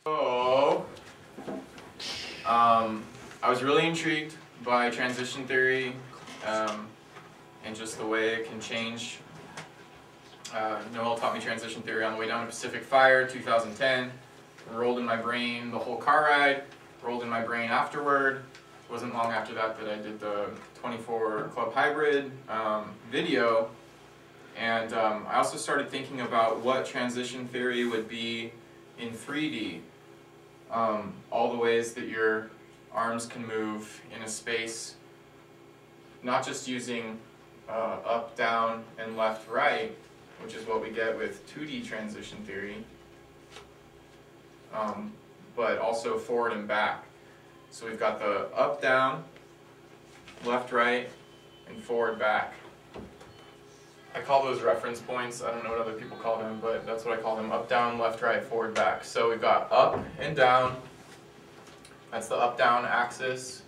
So, I was really intrigued by transition theory and just the way it can change. Noel taught me transition theory on the way down to Pacific Fire, 2010. Rolled in my brain the whole car ride, rolled in my brain afterward. It wasn't long after that that I did the 24 Club Hybrid video. And I also started thinking about what transition theory would be in 3D. All the ways that your arms can move in a space, not just using up, down, and left, right, which is what we get with 2D transition theory, but also forward and back. So we've got the up, down, left, right, and forward, back. I call those reference points. I don't know what other people call them, but that's what I call them: up, down, left, right, forward, back. So we've got up and down. That's the up-down axis.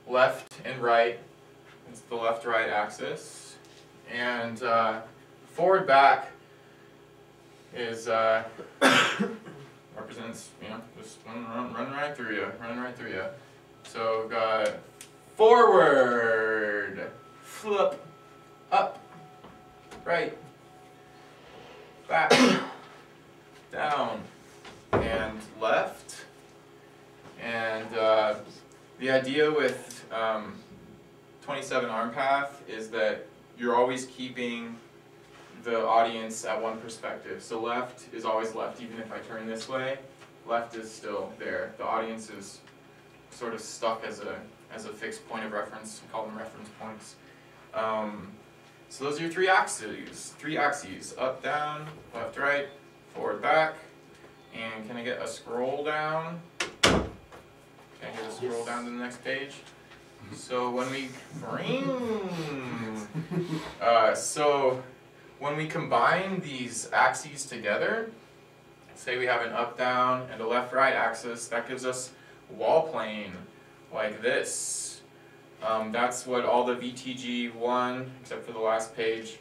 Left and right. It's the left-right axis. And forward, back is represents, just running right through you, So we've got forward, flip, up, right, back, down, and left. And the idea with 27 Armpath is that you're always keeping the audience at one perspective. So left is always left, even if I turn this way. Left is still there. The audience is sort of stuck as a fixed point of reference. I call them reference points. So those are your three axes: up, down, left, right, forward, back. And can I get a scroll down? Can I get a scroll down to the next page? So when we combine these axes together, say we have an up, down, and a left, right axis, that gives us wall plane like this. That's what all the VTG1, except for the last page,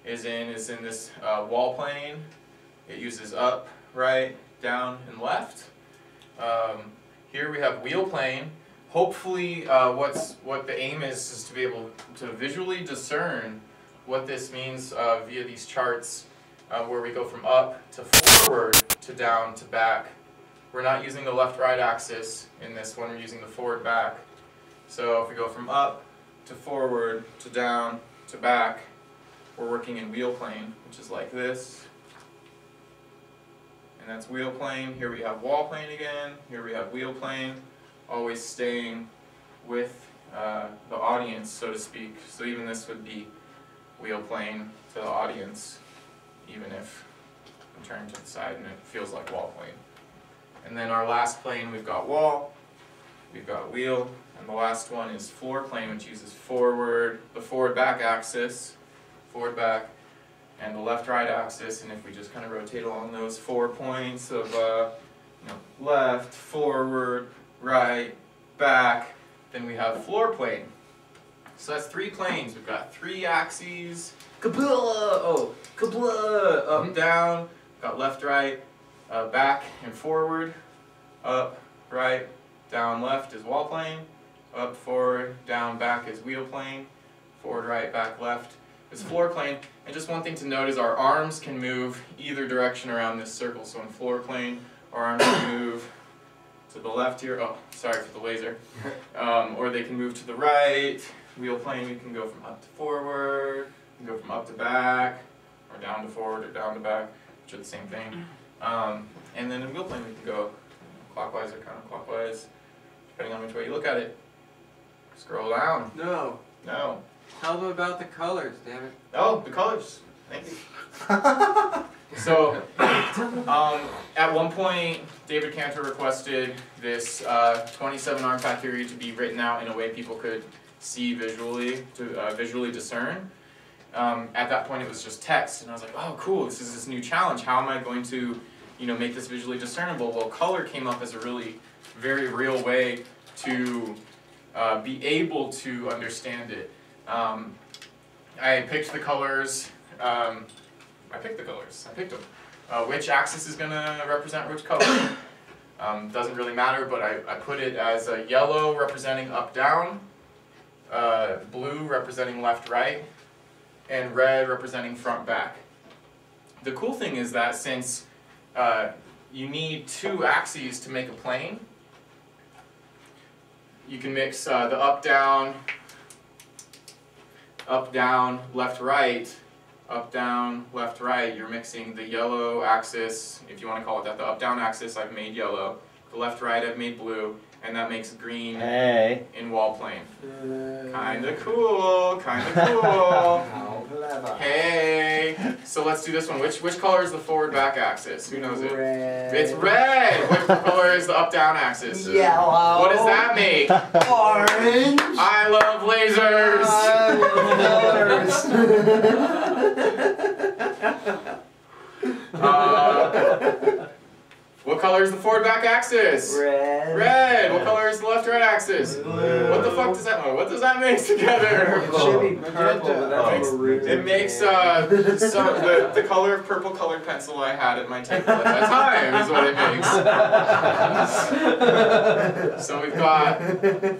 is in this wall plane. It uses up, right, down, and left. Here we have wheel plane. Hopefully what the aim is to be able to visually discern what this means via these charts where we go from up to forward to down to back. We're not using the left-right axis in this one, we're using the forward-back. So if we go from up to forward to down to back, we're working in wheel plane, which is like this. And that's wheel plane. Here we have wall plane again. Here we have wheel plane, always staying with the audience, so to speak. So even this would be wheel plane to the audience, even if I'm turning to the side and it feels like wall plane. And then our last plane, we've got wall, we've got wheel, and the last one is floor plane, which uses forward, the forward-back axis, forward-back, and the left-right axis. And if we just kind of rotate along those 4 points of left, forward, right, back, then we have floor plane. So that's 3 planes. We've got 3 axes. Kabla! Up, down. Got left, right, back, and forward. Up, right, down, left is wall plane. Up, forward, down, back is wheel plane. Forward, right, back, left is floor plane. And just one thing to note is our arms can move either direction around this circle. So in floor plane, our arms can move to the left here. Oh, sorry for the laser. Or they can move to the right. Wheel plane, we can go from up to forward, we can go from up to back, or down to forward, or down to back, which are the same thing. And then in wheel plane, we can go clockwise or counterclockwise, depending on which way you look at it. Scroll down. No. No. Tell them about the colors, damn it. Oh, the colors. Thank you. So, at one point, David Cantor requested this 27 Armpath theory to be written out in a way people could see visually, to visually discern. At that point, it was just text, and I was like, oh, cool, this is this new challenge. How am I going to, make this visually discernible? Well, color came up as a really very real way to be able to understand it. I picked the colors. I picked them. Which axis is going to represent which color? Doesn't really matter, but I put it as a yellow representing up down, blue representing left right, and red representing front back. The cool thing is that since you need two axes to make a plane, you can mix the up down, left right, up down, left right. You're mixing the yellow axis, if you want to call it that, the up down axis I've made yellow, the left right I've made blue, and that makes green in wall plane. Kinda cool, kinda cool. Hey, so let's do this one. Which color is the forward back axis? Who knows it? Red. It's red. Which color is the up down axis? Yellow. What does that make? Orange. I love lasers. What color is the forward back axis? Red. Red. What color is the left right axis? Blue. What the fuck does that mean? What does that make together? It should be purple, but that's maroon. It makes the color of purple colored pencil I had at my table at that time is what it makes. So we've got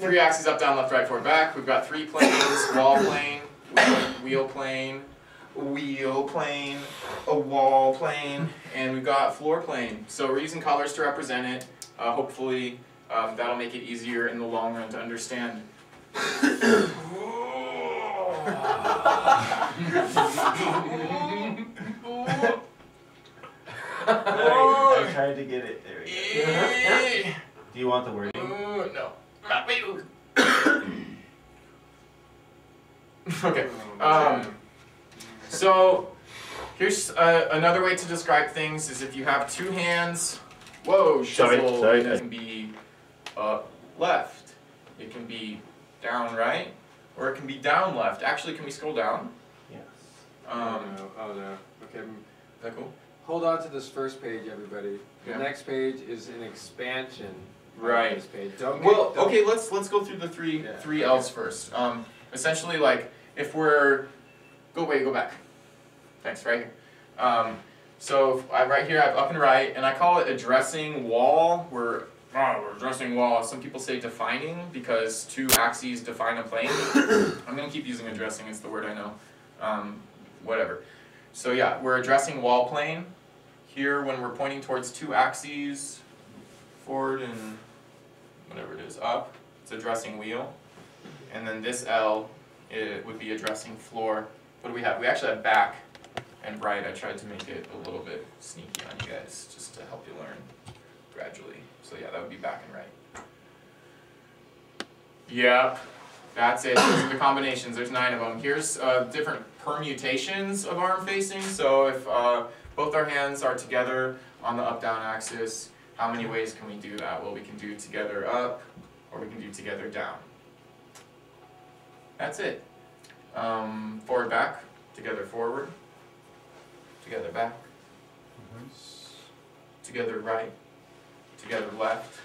three axes, up, down, left, right, forward, back. We've got three planes: wall plane, wheel plane, a wall plane, and we've got floor plane. So we're using colors to represent it. Hopefully that'll make it easier in the long run to understand. I tried to get it. There we go. Do you want the wording? No. Okay. So here's another way to describe things is if you have two hands. Whoa, shizzle. Sorry. It can be up left. It can be down right, or it can be down left. Actually, can we scroll down? Yes. Oh no. Okay. Is that cool? Hold on to this first page, everybody. The Yeah. next page is an expansion. Right. Of this page. Don't Well, don't- okay. Let's go through the three Yeah. L's first. Essentially, like if we're go back. Thanks. Right here. So right here I have up and right, and I call it addressing wall. We're addressing wall. Some people say defining because two axes define a plane. I'm gonna keep using addressing. It's the word I know. Whatever. So yeah, we're addressing wall plane. Here, when we're pointing towards two axes, forward and whatever it is, up, it's addressing wheel. And then this L, it would be addressing floor. What do we have? We actually have back and right. I tried to make it a little bit sneaky on you guys, just to help you learn gradually. So yeah, that would be back and right. Yep, that's it. Those are the combinations. There's 9 of them. Here's different permutations of arm facing. So if both our hands are together on the up-down axis, how many ways can we do that? Well, we can do together up, or we can do together down. That's it. Forward, back, together forward, together back, together right, together left.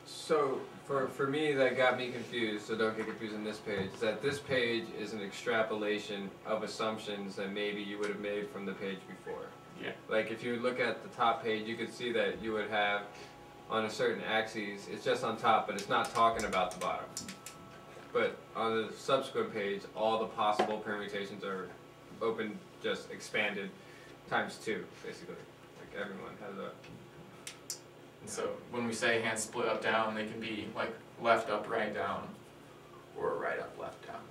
So for me, that got me confused. So don't get confused on this page. Is that this page is an extrapolation of assumptions that maybe you would have made from the page before. Yeah. Like if you look at the top page, you could see that you would have on a certain axis, it's just on top, but it's not talking about the bottom. But on the subsequent page, all the possible permutations are open, just expanded times 2, basically. Like everyone has a. And so when we say hands split up down, they can be like left up, right down, or right up, left down.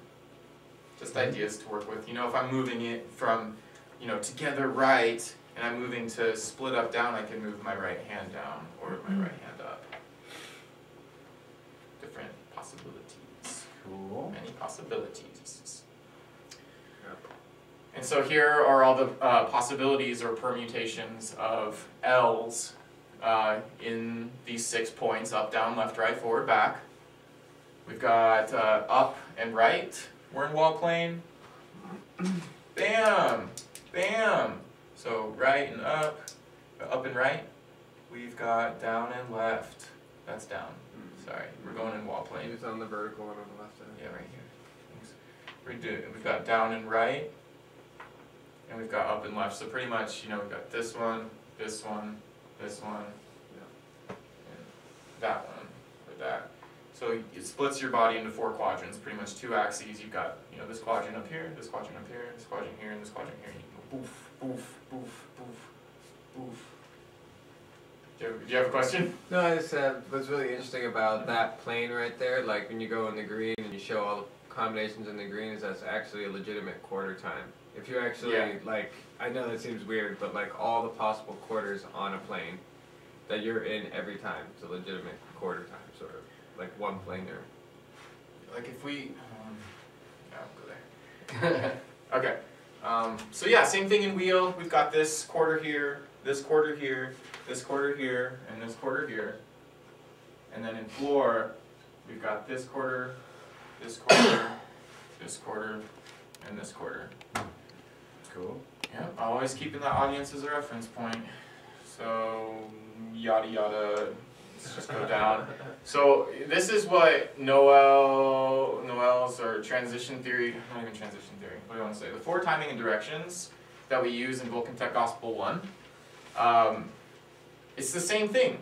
Just ideas to work with. You know, if I'm moving it from, you know, together right, and I'm moving to split up down, I can move my right hand down or my right hand up. Different possibilities. Cool. Many possibilities. And so here are all the possibilities or permutations of L's in these 6 points: up, down, left, right, forward, back. We've got up and right. We're in wall plane. Bam! Bam! So right and up and right. We've got down and left. That's down. Sorry, we're going in wall plane. It's on the vertical and on the left side. Yeah, right here. We've got down and right, and we've got up and left. So pretty much, you know, we've got this one, this one, and that one, or that. So it splits your body into 4 quadrants, pretty much 2 axes. You've got, you know, this quadrant up here, this quadrant up here, this quadrant here, and this quadrant here. And you go boof, boof, boof, boof, boof. Do you have a question? No, I just what's really interesting about that plane right there, like when you go in the green and you show all the combinations in the green, is that's actually a legitimate quarter time. If you actually, like, I know that seems weird, but like all the possible quarters on a plane that you're in every time, it's a legitimate quarter time, sort of. Like one plane there. Like if we, yeah, I'll go there. Okay, so yeah, same thing in wheel. We've got this quarter here, this quarter here, this quarter here, and this quarter here. And then in floor, we've got this quarter, this quarter, this quarter, and this quarter. Cool. Yeah, always keeping the audience as a reference point. So, yada yada, let's just go down. So this is what Noel's or transition theory, not even transition theory, what do I want to say? The 4 timing and directions that we use in Vulcan Tech Gospel 1. It's the same thing,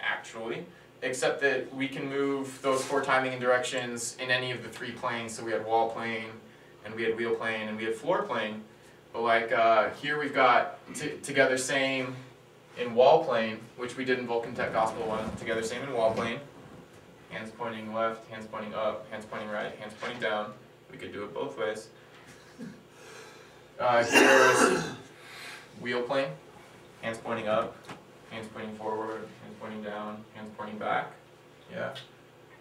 actually, except that we can move those 4 timing and directions in any of the 3 planes. So we had wall plane, and we had wheel plane, and we had floor plane. But like here we've got together same in wall plane, which we did in Vulcan Tech Gospel 1, together same in wall plane. Hands pointing left, hands pointing up, hands pointing right, hands pointing down. We could do it both ways. Here's wheel plane, hands pointing up, hands pointing forward, hands pointing down, hands pointing back. Yeah.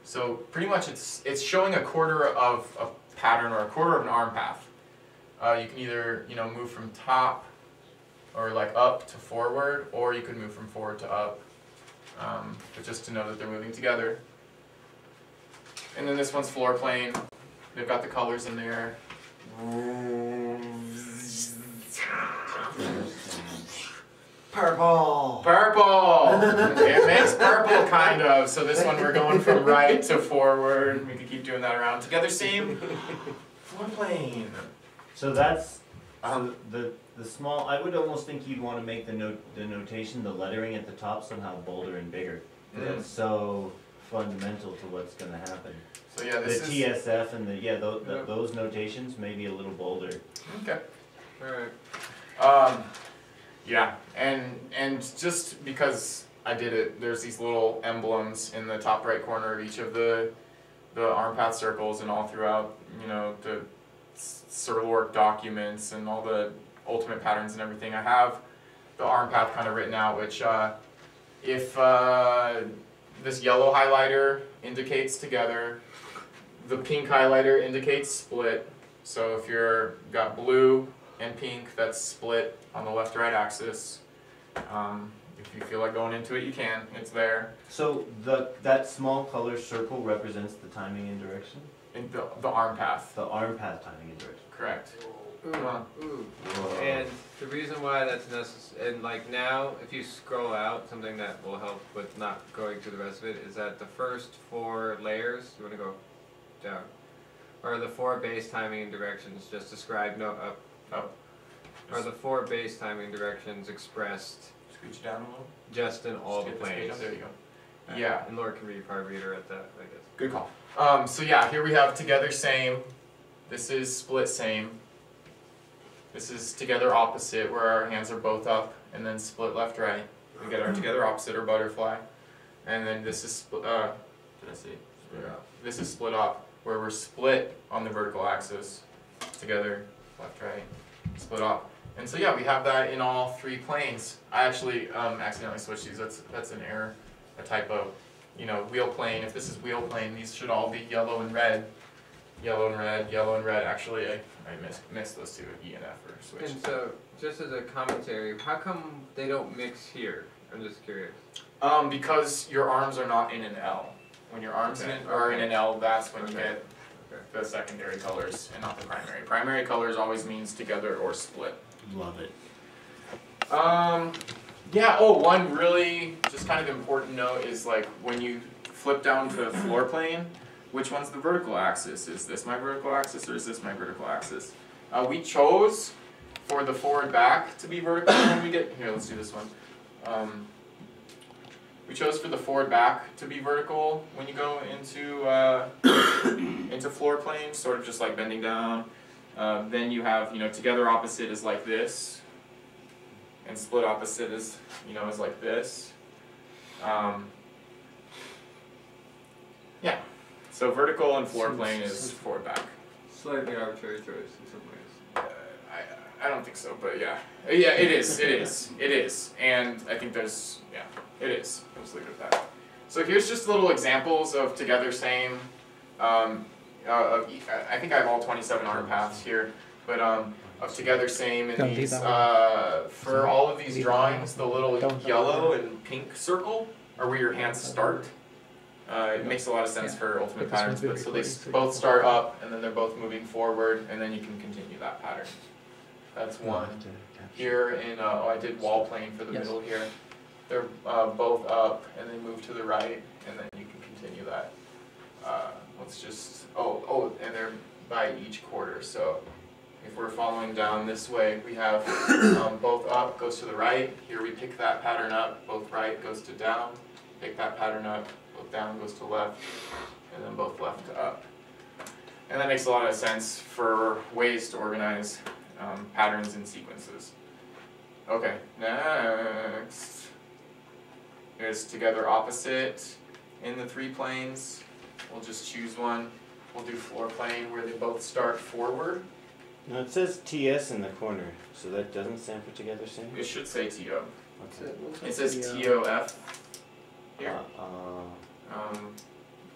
So pretty much it's showing a quarter of a pattern or a quarter of an arm path. You can either, you know, move from top or like up to forward, or you could move from forward to up. But just to know that they're moving together. And then this one's floor plane. They've got the colors in there. Purple. Purple! It makes purple, kind of. So this one we're going from right to forward. We could keep doing that around. Together, same floor plane. So that's the small. I would almost think you'd want to make the notation, the lettering at the top somehow bolder and bigger. That's so fundamental to what's going to happen. So yeah, The this is TSF and those notations may be a little bolder. okay. All right. Yeah, and just because I did it, there's these little emblems in the top right corner of each of the Armpath circles and all throughout, you know, the Sir Lorq documents and all the ultimate patterns and everything. I have the Armpath kind of written out, which if this yellow highlighter indicates together, the pink highlighter indicates split. So if you're got blue and pink, that's split on the left-right axis. If you feel like going into it, you can. It's there. So that small color circle represents the timing and direction? In the arm path. The arm path timing and direction. Correct. Ooh. And the reason why that's necessary, and like now, if you scroll out, something that will help with not going through the rest of it is that the first 4 layers, you want to go down, or the 4 base timing and directions just describe, no, up. Are the 4 base timing directions expressed Scooch down a little. just in all the Just get this page planes? up. There you go. Yeah. And Lorq can probably read her at that, I guess. Good call. So yeah, here we have together same. This is split same. This is together opposite, where our hands are both up, and then split left right. We get our together opposite or butterfly, and then this is split. Did I say? Yeah. This is split up, where we're split on the vertical axis, together left right, split up. And so yeah, we have that in all 3 planes. I actually accidentally switched these. That's an error, a typo. You know, wheel plane. If this is wheel plane, these should all be yellow and red. Yellow and red, yellow and red. Actually, I missed those 2, E and F or switch. And so, just as a commentary, how come they don't mix here? I'm just curious. Because your arms are not in an L. When your arms are in an L, that's when you get the secondary colors and not the primary. Primary colors always means together or split. Love it. Yeah, oh, one really just kind of important note is like when you flip down to floor plane, which one's the vertical axis? Is this my vertical axis or is this my vertical axis? We chose for the forward back to be vertical when we get, here let's do this one. We chose for the forward back to be vertical when you go into into floor plane, sort of just like bending down. Then you have, together opposite is like this, and split opposite is, is like this. Yeah. So vertical and floor plane is forward back. Slightly arbitrary choice in some ways. I don't think so, but yeah. Yeah, it is, and I think there's, it is. I'll just leave it at that. So here's just little examples of together same, I think I have all 27 Armpaths here, but of together same in these, for all of these drawings, the little yellow and pink circle are where your hands start. It makes a lot of sense for ultimate patterns, but so they both start up, and then they're both moving forward, and then you can continue that pattern. That's one. Here in, I did wall plane for the middle here. They're both up, and they move to the right, and then you can continue that. Let's just, and they're by each quarter, so if we're following down this way, we have both up goes to the right. Here we pick that pattern up, both right goes to down. Pick that pattern up, both down goes to left, and then both left to up. And that makes a lot of sense for ways to organize patterns and sequences. Okay, next is together opposite in the 3 planes. We'll just choose one. We'll do floor plane where they both start forward. No, it says TS in the corner, so that doesn't stand for together same? It should say TO. Okay. It says TOF here.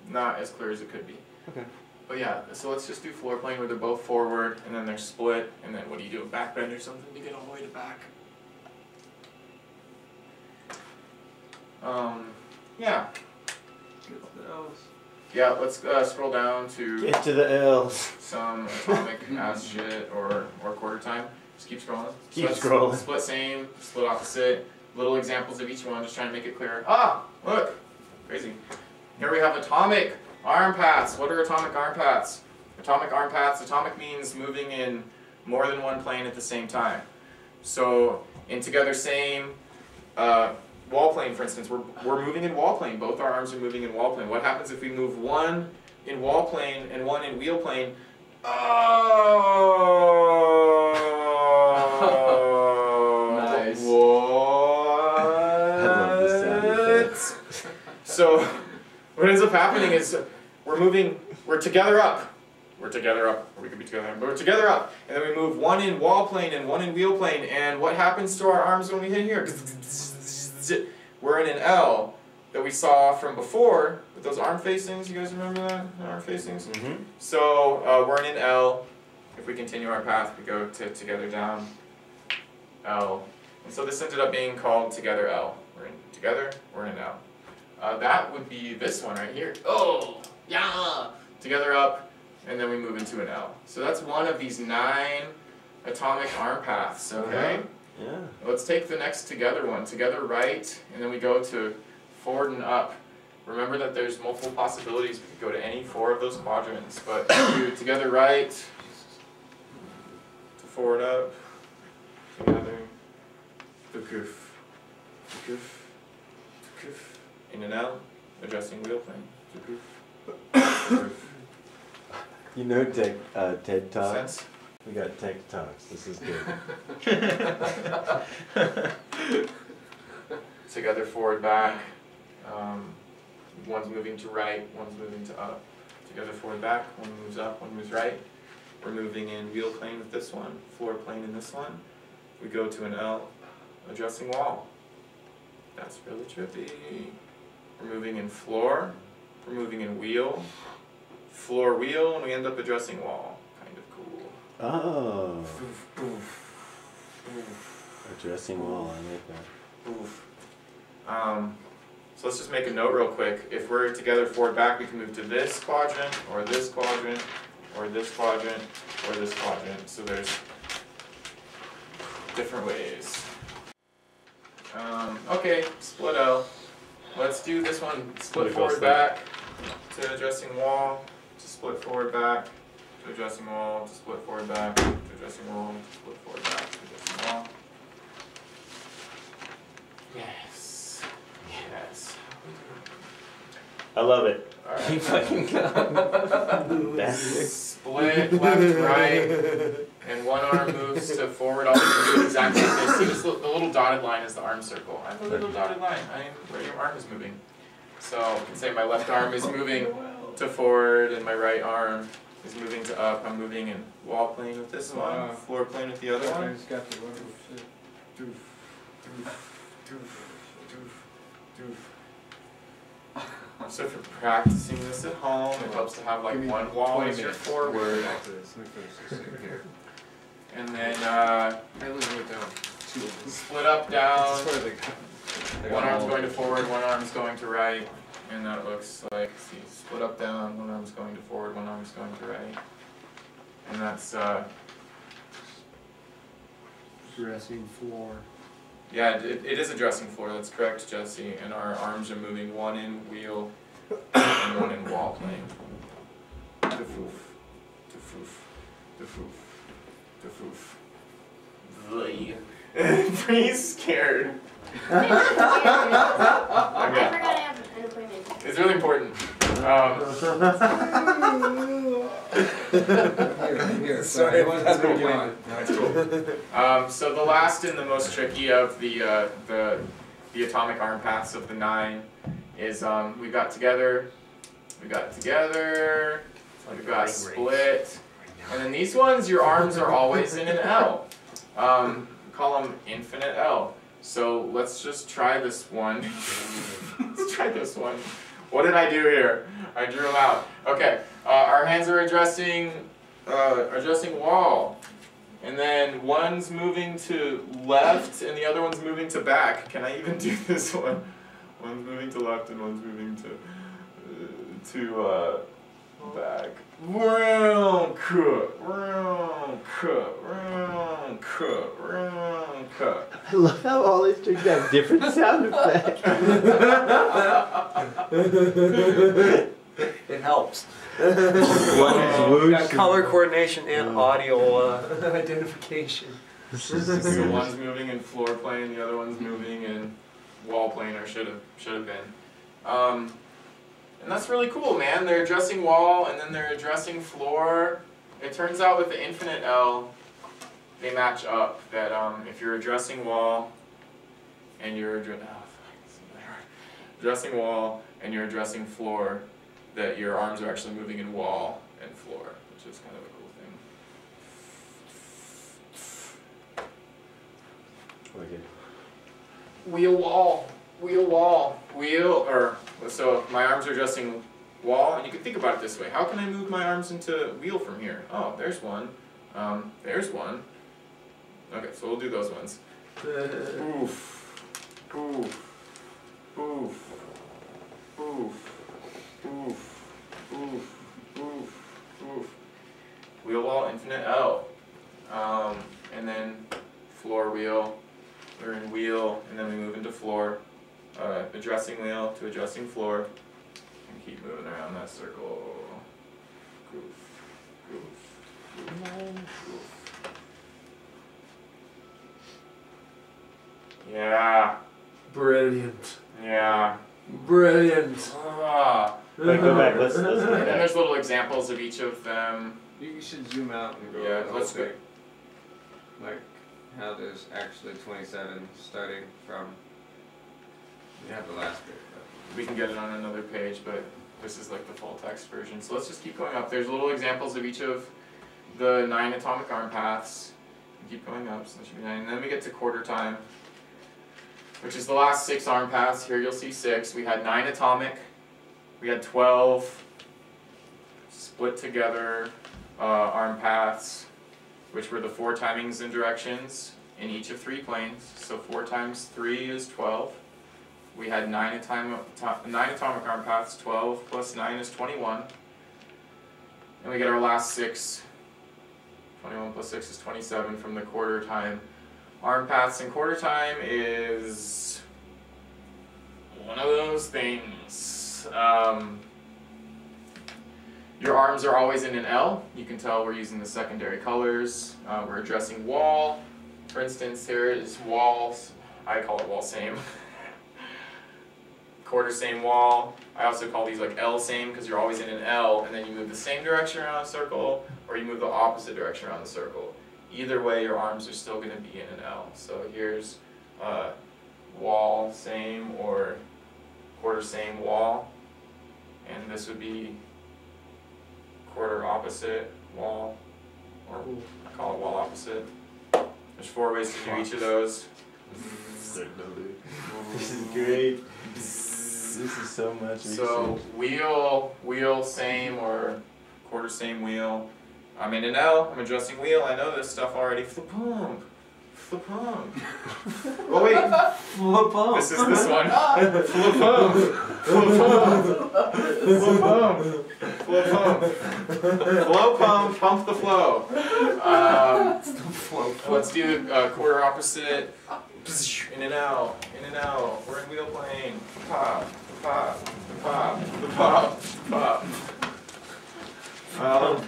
Not as clear as it could be. Okay. But yeah, so let's just do floor plane where they're both forward, and then they're split, and then what do you do, a back bend or something to get all the way to back? Yeah. Yeah, let's scroll down to Get to the L's. some atomic ass shit or quarter time. Just keep scrolling. Keep scrolling. Split same, split opposite, little examples of each one, just trying to make it clear. Ah, look, crazy. Here we have atomic armpaths. What are atomic armpaths? Atomic armpaths, atomic means moving in more than one plane at the same time. So in together same, wall plane for instance, we're moving in wall plane. Both our arms are moving in wall plane. What happens if we move one in wall plane and one in wheel plane? Oh, nice. What? I love the sound effects. So what ends up happening is we're together up. We're together up, or we could be together, but we're together up. And then we move one in wall plane and one in wheel plane, and what happens to our arms when we hit here? We're in an L that we saw from before with those arm facings. You guys remember that? Arm facings? Mm-hmm. So we're in an L. If we continue our path, we go to together down, L. And so this ended up being called together L. We're in together, we're in an L. That would be this one right here. Oh, yeah! Together up, and then we move into an L. So that's one of these 9 atomic arm paths, okay? Yeah. Let's take the next together one. Together right, and then we go to forward and up. Remember that there's multiple possibilities. We could go to any 4 of those quadrants, but do together right, to forward up, together, tukuf, tukuf, tukuf, in and out, adjusting wheel plane, tukuf, tukuf. You know TED Talks? Sense? We got Tech Talks. This is good. Together forward back. One's moving to right, one's moving to up. Together forward back, one moves up, one moves right. We're moving in wheel plane with this one, floor plane in this one. We go to an L, adjusting wall. That's really trippy. We're moving in floor, we're moving in wheel, floor wheel, and we end up adjusting wall. Kind of cool. Oh. Oof, oof, oof. Addressing wall, I like that. Oof. So let's just make a note real quick. If we're together forward back, we can move to this quadrant, or this quadrant, or this quadrant, or this quadrant. So there's different ways. Okay, split L. Let's do this one. Split forward back to adjusting wall, to split forward back, to adjusting wall, to split forward back, to adjusting wall, to split forward back, to adjusting wall. Yes. Yes. I love it. Alright. fucking Split left, right, and one arm moves to forward. I'll do it exactly like this. See, this the little dotted line is the arm circle. I have a little dotted line. I am where your arm is moving. So I can say my left arm is moving to forward, and my right arm is moving to up. I'm moving in wall plane with this one, floor plane with the other one. It's got the rubber shit. Doof, doof, doof, doof, doof. So if you're practicing this at home, it helps to have like one wall as your forward. After this, let me finish this thing here. And then I only wrote down 2 of them. split up, down. That's where they got One arm's all- going to forward, one arm's going to right. And that looks like, see, split up, down, one arm's going to forward, one arm's going to right. And that's, Dressing floor. yeah, it is a dressing floor, that's correct, Jesse. And our arms are moving, one in wheel and one in wall plane. Defoof, defoof, defoof, defoof. Pretty scared. I Okay, forgot I have an appointment. it's really important. Here, Sorry, one that's pretty cool. on. That's cool. So the last and the most tricky of the atomic arm paths of the 9 is we got together, we've got split, and then these ones your arms are always in an L. We call them infinite L. So let's just try this one. Let's try this one. What did I do here? I drew them out. Okay, our hands are addressing wall. And then one's moving to left and the other one's moving to back. Can I even do this one? One's moving to left and one's moving to back. Round cut, round cut, round cut, round cut. I love how all these strings have different sound effects. It helps. One's whoosh. Color coordination and audio identification. So one's moving in floor plane, the other one's moving in wall plane, or should have been. And that's really cool, man. They're addressing wall and then they're addressing floor. It turns out with the infinite L, they match up. That if you're addressing wall and you're addressing wall and you're addressing floor, that your arms are actually moving in wall and floor, which is kind of a cool thing. Wicked. Wheel wall, wheel wall, wheel, so my arms are addressing wall, and you can think about it this way. How can I move my arms into wheel from here? Oh, there's one. There's one. Okay, so we'll do those ones. Oof. Oof. Oof. Oof. Oof. Oof. Oof. Oof. Wheel wall, infinite L. And then floor wheel. We're in wheel, and then we move into floor. Addressing wheel to addressing floor. And keep moving around that circle. Goof. Goof. Goof. Yeah. Brilliant. Yeah. Brilliant. Wait, go back. Let's And then there's little examples of each of them. You should zoom out and go Yeah, over the whole let's go. thing. Like how there's actually 27 starting from. You have the last bit. We can get it on another page, but this is like the full text version. So let's just keep going up. There's little examples of each of the 9 atomic arm paths. Keep going up, so that should be 9. And then we get to quarter time, which is the last 6 arm paths. Here you'll see 6. We had 9 atomic. We had 12 split together arm paths, which were the 4 timings and directions in each of 3 planes. So 4 times 3 is 12. We had 9 atomic arm paths. 12 plus 9 is 21. And we get our last 6. 21 plus 6 is 27 from the quarter time arm paths. And quarter time is one of those things. Your arms are always in an L. You can tell we're using the secondary colors. We're addressing wall. For instance, here is walls. I call it wall same. quarter same wall. I also call these like L same because you're always in an L, and then you move the same direction around a circle, or you move the opposite direction around the circle. Either way, your arms are still going to be in an L. So here's wall same or quarter same wall, and this would be quarter opposite wall, or I call it wall opposite. There's 4 ways to do each of those. This is great. This is so much research. So wheel same or quarter same wheel. I'm in an L, I'm adjusting wheel, I know this stuff already. Flip pump. Flip pump. Oh wait. Flip pump. This is this one. Flip pump. Flip pump. Flip pump. Flip pump. Flow pump, pump the flow. Let's do quarter opposite. In and out, in and out. We're in wheel plane. Pop, pop, pop, pop, pop. And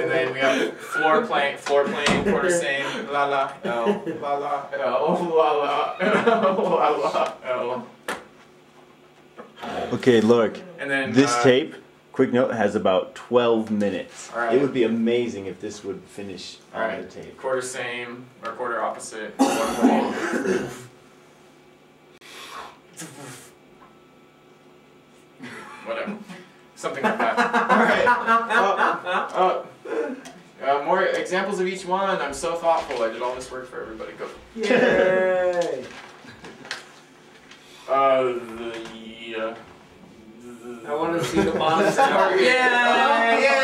then we have floor plane, quarter same, la la, L, la la, L, la la, L, la la, L. Okay, Lorq. And then This tape, quick note, has about 12 minutes. All right. It would be amazing if this would finish on Alright, the tape. quarter same or quarter opposite, floor plane. Whatever. Something like that. Alright. More examples of each one. I'm so thoughtful. I did all this work for everybody. Go. Yay! Yeah. I want to see the monastery. Yay! Yay!